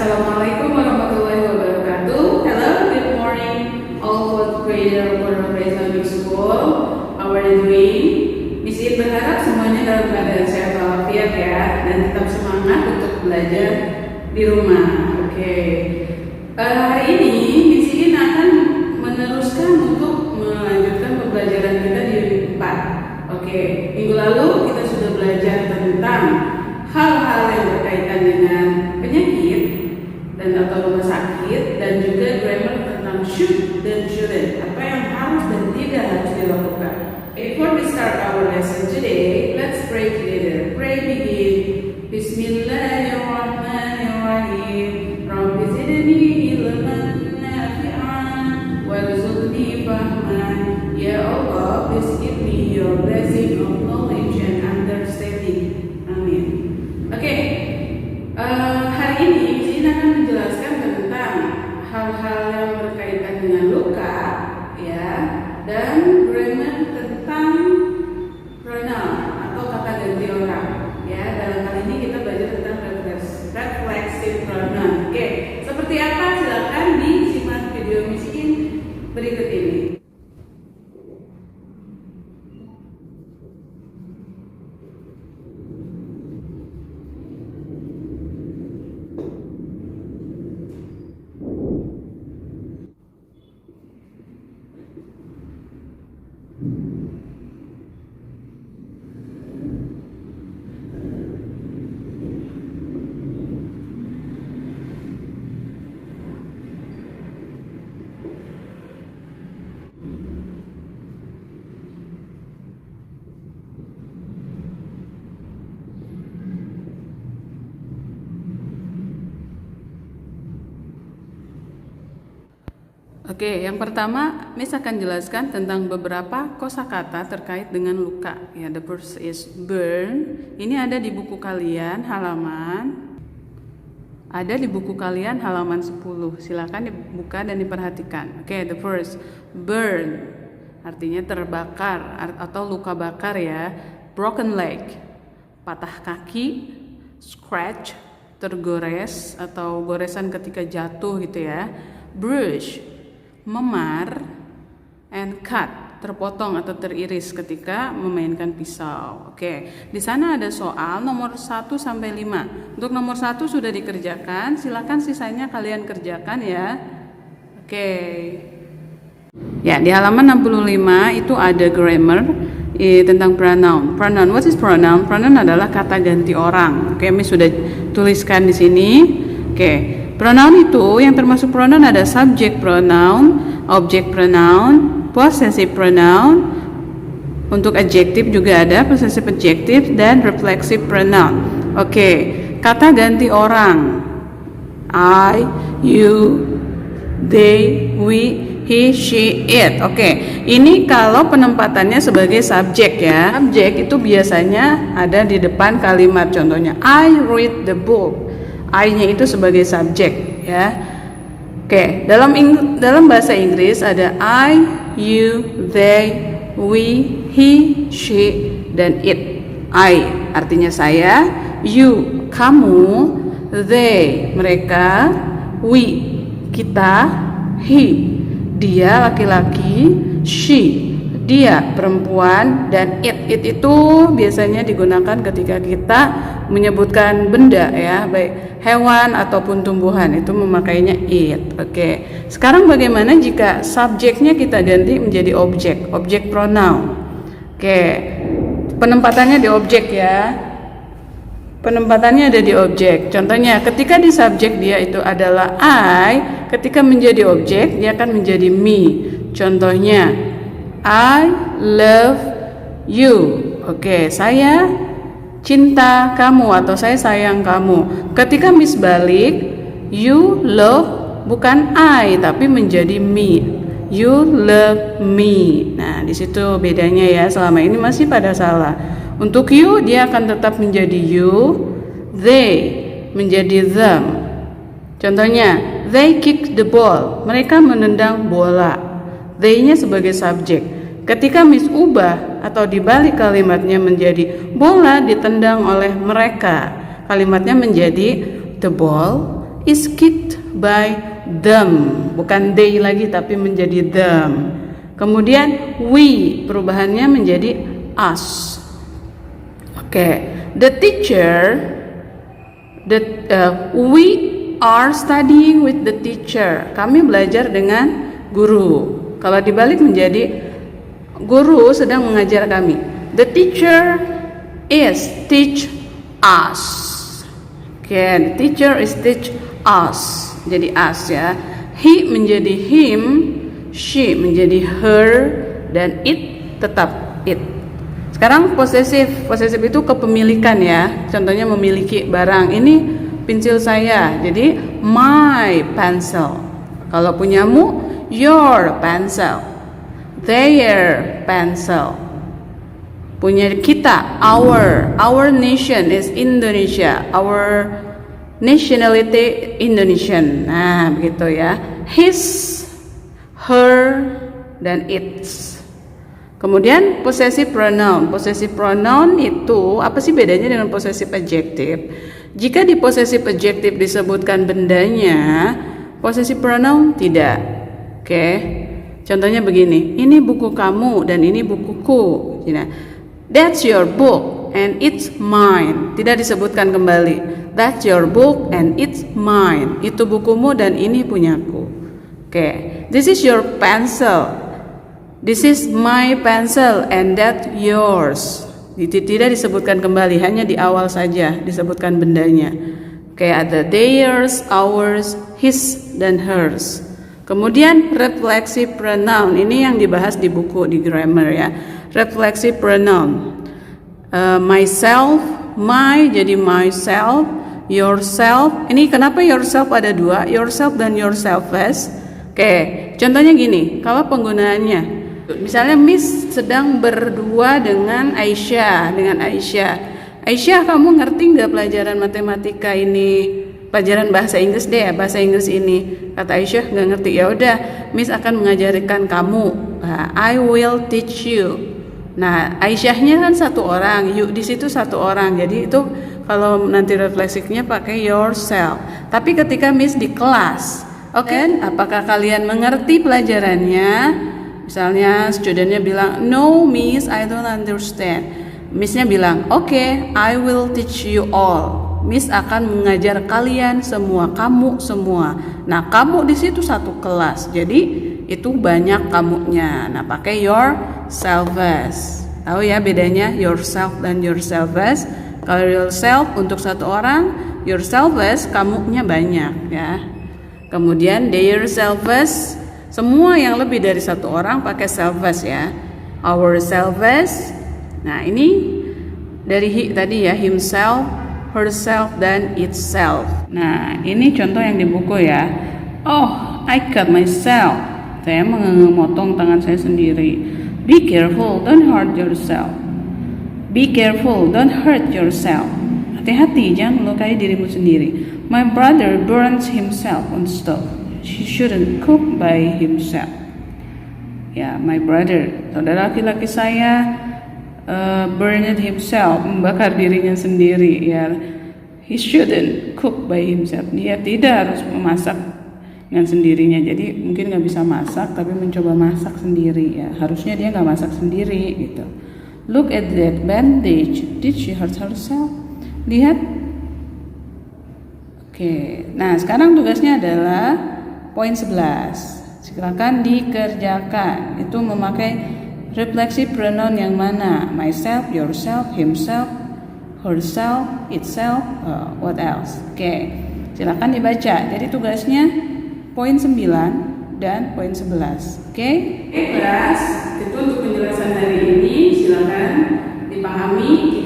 Assalamualaikum warahmatullahi wabarakatuh. Hello, good morning, all fourth grader of Pondok Islamic School. How are you doing? Miss In berharap semuanya dalam keadaan sehat walafiat ya, dan tetap semangat untuk belajar di rumah. Oke. Hari ini Miss In akan meneruskan untuk melanjutkan pembelajaran kita di unit 4. Oke. Minggu lalu kita sudah belajar tentang hal-hal yang berkaitan dengan penyakit dan atau rumah sakit, dan juga grammar tentang should dan shouldn't, apa yang harus dan tidak harus dilakukan. Before we start our lesson today, let's pray together. Pray begin. Bismillahirrahmanirrahim. Rabbi zidni ilman nafi'an warzuqni fahman. Ya Allah, please give me your blessing of knowledge and understanding. Amin. Oke, hari ini Izin akan menjelaskan tentang hal-hal yang berkaitan dengan luka, ya, dan grammar tentang pronoun atau kata ganti orang, ya. Dalam hal ini kita belajar tentang reflexive pronoun. Oke, seperti apa? Silakan disimak video Izin berikut ini. Oke, yang pertama Miss akan jelaskan tentang beberapa kosakata terkait dengan luka. Ya, the first is burn. Ini ada di buku kalian halaman 10. Silakan dibuka dan diperhatikan. Oke, the first burn artinya terbakar atau luka bakar ya. Broken leg, patah kaki. Scratch, tergores atau goresan ketika jatuh gitu ya. Bruise, memar. And cut, terpotong atau teriris ketika memainkan pisau. Oke, di sana ada soal nomor 1 sampai 5. Untuk nomor 1 sudah dikerjakan, silakan sisanya kalian kerjakan ya. Oke. Ya, di halaman 65 itu ada grammar tentang pronoun. Pronoun, what is pronoun? Pronoun adalah kata ganti orang. Oke, Miss sudah tuliskan di sini. Oke. Pronoun itu yang termasuk pronoun ada subject pronoun, object pronoun, possessive pronoun. Untuk adjektif juga ada possessive adjective dan reflexive pronoun. Oke, kata ganti orang. I, you, they, we, he, she, it. Oke, ini kalau penempatannya sebagai subjek ya. Subjek itu biasanya ada di depan kalimat. Contohnya, I read the book. I-nya itu sebagai subjek ya. Oke, dalam bahasa Inggris ada I, you, they, we, he, she, dan it. I artinya saya, you kamu, they mereka, we kita, he dia laki-laki, she dia perempuan, dan it itu biasanya digunakan ketika kita menyebutkan benda ya, baik hewan ataupun tumbuhan, itu memakainya it. Oke. Sekarang bagaimana jika subjeknya kita ganti menjadi objek pronoun? Oke. Penempatannya di objek ya. Penempatannya ada di objek. Contohnya ketika di subjek dia itu adalah I, ketika menjadi objek dia akan menjadi me. Contohnya I love you. Oke, saya cinta kamu atau saya sayang kamu. Ketika Miss balik, you love bukan I tapi menjadi me. You love me. Nah, di situ bedanya ya. Selama ini masih pada salah. Untuk you dia akan tetap menjadi you, they menjadi them. Contohnya, they kick the ball. Mereka menendang bola. They-nya sebagai subjek. Ketika Miss ubah atau dibalik kalimatnya menjadi bola ditendang oleh mereka, kalimatnya menjadi the ball is kicked by them. Bukan they lagi tapi menjadi them. Kemudian we perubahannya menjadi us. Oke. The teacher, we are studying with the teacher. Kami belajar dengan guru. Kalau dibalik menjadi guru sedang mengajar kami. The teacher is teach us. Oke, the teacher is teach us. Jadi us ya. He menjadi him, she menjadi her, dan it tetap it. Sekarang posesif itu kepemilikan ya. Contohnya memiliki barang. Ini pensil saya. Jadi my pencil. Kalau punyamu, your pencil. Their pencil. Punya kita, our nation is Indonesia. Our nationality Indonesian. Nah, begitu ya. His, her, dan its. Kemudian possessive pronoun. Possessive pronoun itu apa sih bedanya dengan possessive adjective? Jika di possessive adjective disebutkan bendanya, possessive pronoun tidak. Oke. Contohnya begini, ini buku kamu dan ini bukuku. Nah, that's your book and it's mine. Tidak disebutkan kembali. That's your book and it's mine. Itu bukumu dan ini punyaku. Oke. This is your pencil. This is my pencil and that yours. Tidak disebutkan kembali, hanya di awal saja disebutkan bendanya. Oke, ada theirs, ours, his, dan hers. Kemudian reflexive pronoun, ini yang dibahas di buku di grammar ya. Reflexive pronoun, myself, my jadi myself, yourself. Ini kenapa yourself ada dua? Yourself dan yourselfless. Oke, contohnya gini, kalau penggunaannya. Misalnya Miss sedang berdua dengan Aisyah. Aisyah, kamu ngerti nggak pelajaran matematika ini? Pelajaran bahasa Inggris deh, bahasa Inggris ini. Kata Aisyah nggak ngerti. Ya udah, Miss akan mengajarkan kamu. I will teach you. Nah, Aisyahnya kan satu orang, you di situ satu orang. Jadi itu kalau nanti refleksifnya pakai yourself. Tapi ketika Miss di kelas, oke, apakah kalian mengerti pelajarannya? Misalnya studentnya bilang, no miss, I don't understand. Missnya bilang, okay, I will teach you all. Miss akan mengajar kalian semua, kamu semua. Nah, kamu di situ satu kelas, jadi itu banyak kamunya. Nah, pakai yourselfless. Tahu ya bedanya yourself dan yourselfless? Kalau yourself untuk satu orang, yourselfless kamunya banyak ya. Kemudian their selfless. Semua yang lebih dari satu orang pakai selfless ya. Our selfless. Nah, ini dari tadi ya, himself, herself, dan itself. Nah, ini contoh yang di buku ya. Oh, I cut myself. Saya memotong tangan saya sendiri. Be careful, don't hurt yourself. Be careful, don't hurt yourself. Hati-hati, jangan melukai dirimu sendiri. My brother burns himself on stove. He shouldn't cook by himself. Ya, my brother, saudara laki-laki saya burned himself, membakar dirinya sendiri. Ya, he shouldn't cook by himself. Dia tidak harus memasak dengan sendirinya. Jadi mungkin nggak bisa masak, tapi mencoba masak sendiri. Ya, harusnya dia nggak masak sendiri gitu. Look at that bandage. Did she hurt herself? Lihat. Oke, nah sekarang tugasnya adalah poin 11. Silakan dikerjakan. Itu memakai reflexive pronoun yang mana? Myself, yourself, himself, herself, itself, what else? Oke. Silakan dibaca. Jadi tugasnya poin 9 dan poin 11. Oke? 11 itu untuk penjelasan hari ini. Silakan dipahami.